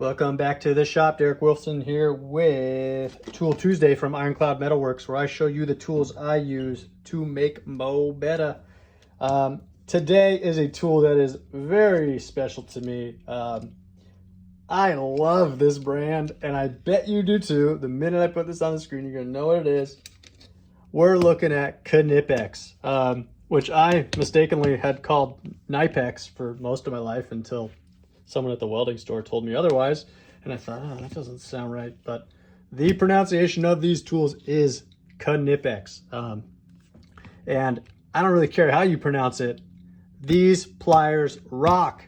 Welcome back to the shop. Derek Wilson here with Tool Tuesday from Ironclad Metalworks, where I show you the tools I use to make Mo better. Today is a tool that is very special to me. I love this brand, and I bet you do too. The minute I put this on the screen, you're gonna know what it is. We're looking at Knipex, which I mistakenly had called Knipex for most of my life until someone at the welding store told me otherwise, and I thought, oh, that doesn't sound right. But the pronunciation of these tools is Knipex, and I don't really care how you pronounce it. These pliers rock.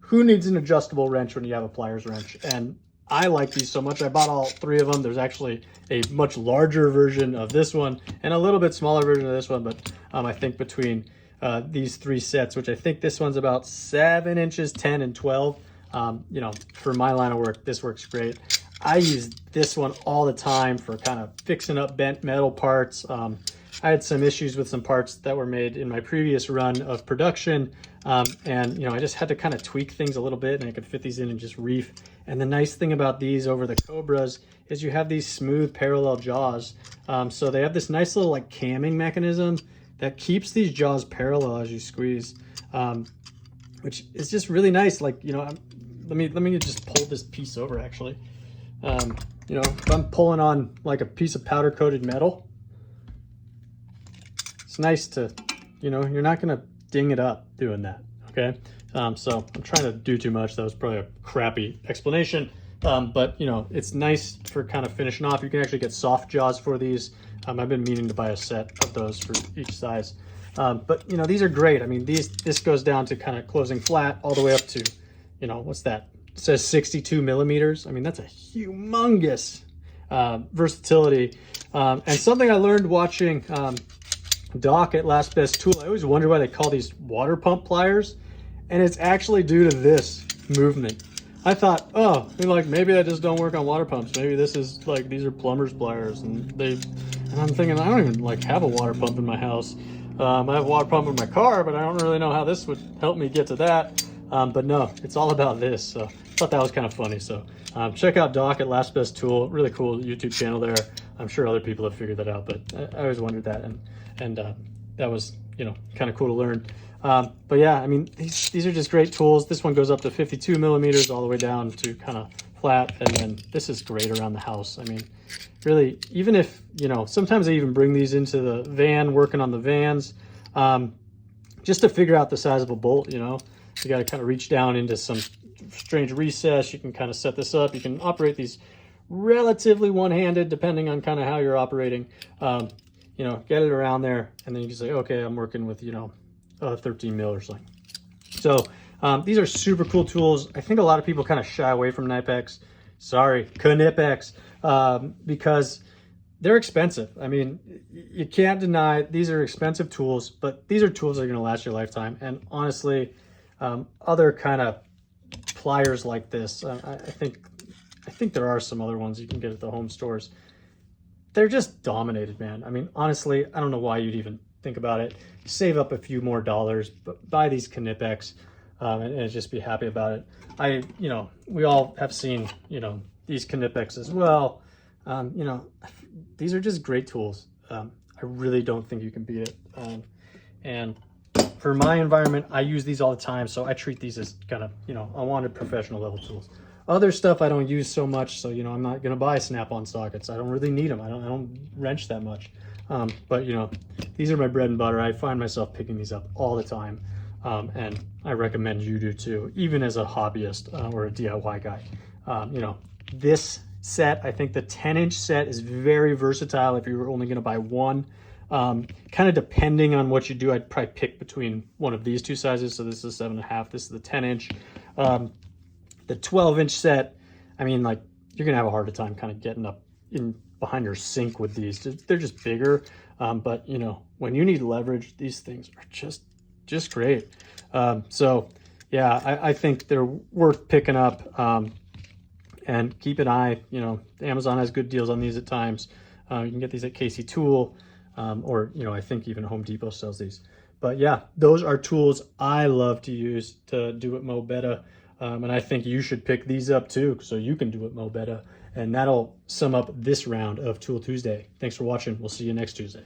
Who needs an adjustable wrench when you have a pliers wrench? And I like these so much. I bought all three of them. There's actually a much larger version of this one and a little bit smaller version of this one, but I think between these three sets, which I think this one's about 7 inches, 10 and 12. You know, for my line of work, this works great. I use this one all the time for kind of fixing up bent metal parts. I had some issues with some parts that were made in my previous run of production. And, you know, I just had to kind of tweak things a little bit, and I could fit these in and just reef. And the nice thing about these over the Cobras is you have these smooth parallel jaws. So they have this nice little like camming mechanism that keeps these jaws parallel as you squeeze, which is just really nice. Like, you know, let me just pull this piece over actually. You know, if I'm pulling on like a piece of powder coated metal, it's nice to, you know, you're not gonna ding it up doing that, okay? So I'm trying to do too much. That was probably a crappy explanation. But you know, it's nice for kind of finishing off. You can actually get soft jaws for these. I've been meaning to buy a set of those for each size. But you know, these are great. I mean, this goes down to kind of closing flat all the way up to, you know, what's that? It says 62 millimeters. I mean, that's a humongous versatility. And something I learned watching Doc at Last Best Tool, I always wonder why they call these water pump pliers. And it's actually due to this movement. I thought, oh, like maybe I just don't work on water pumps. Maybe this is like, these are plumber's pliers, and I'm thinking, I don't even like have a water pump in my house. I have a water pump in my car, but I don't really know how this would help me get to that. But no, it's all about this. So I thought that was kind of funny. So check out Doc at Last Best Tool. Really cool YouTube channel there. I'm sure other people have figured that out, but I always wondered that, and that was, you know, kind of cool to learn. But yeah, I mean, these are just great tools. This one goes up to 52 millimeters all the way down to kind of flat. And then this is great around the house. I mean, really, even if, you know, sometimes I even bring these into the van, working on the vans, just to figure out the size of a bolt. You know, you got to kind of reach down into some strange recess. You can kind of set this up. You can operate these relatively one-handed, depending on kind of how you're operating. You know, get it around there, and then you can say, okay, I'm working with, you know, 13 mil or something. So these are super cool tools. I think a lot of people kind of shy away from Knipex. Sorry, Knipex, because they're expensive. I mean, you can't deny these are expensive tools, but these are tools that are going to last your lifetime. And honestly, other kind of pliers like this, I think there are some other ones you can get at the home stores. They're just dominated, man. I mean, honestly, I don't know why you'd even think about it. Save up a few more dollars, but buy these Knipex, and just be happy about it. You know, we all have seen, you know, these Knipex as well. You know, these are just great tools. I really don't think you can beat it. And for my environment, I use these all the time, so I treat these as kind of, you know, unwanted professional level tools. Other stuff I don't use so much, so, you know, I'm not going to buy snap-on sockets. I don't really need them. I don't wrench that much. But, you know, these are my bread and butter. I find myself picking these up all the time. And I recommend you do too, even as a hobbyist or a DIY guy. You know, this set, I think the 10-inch set is very versatile if you're only going to buy one. Kind of depending on what you do, I'd probably pick between one of these two sizes. So this is 7.5, this is the 10-inch. The 12-inch set, I mean, like, you're gonna have a harder time kind of getting up in behind your sink with these. They're just bigger, but you know, when you need leverage, these things are just great. So yeah, I think they're worth picking up, and keep an eye. You know, Amazon has good deals on these at times. You can get these at Casey Tool, or, you know, I think even Home Depot sells these. But yeah, those are tools I love to use to do it mo better. And I think you should pick these up too, so you can do it mo better. And that'll sum up this round of Tool Tuesday. Thanks for watching. We'll see you next Tuesday.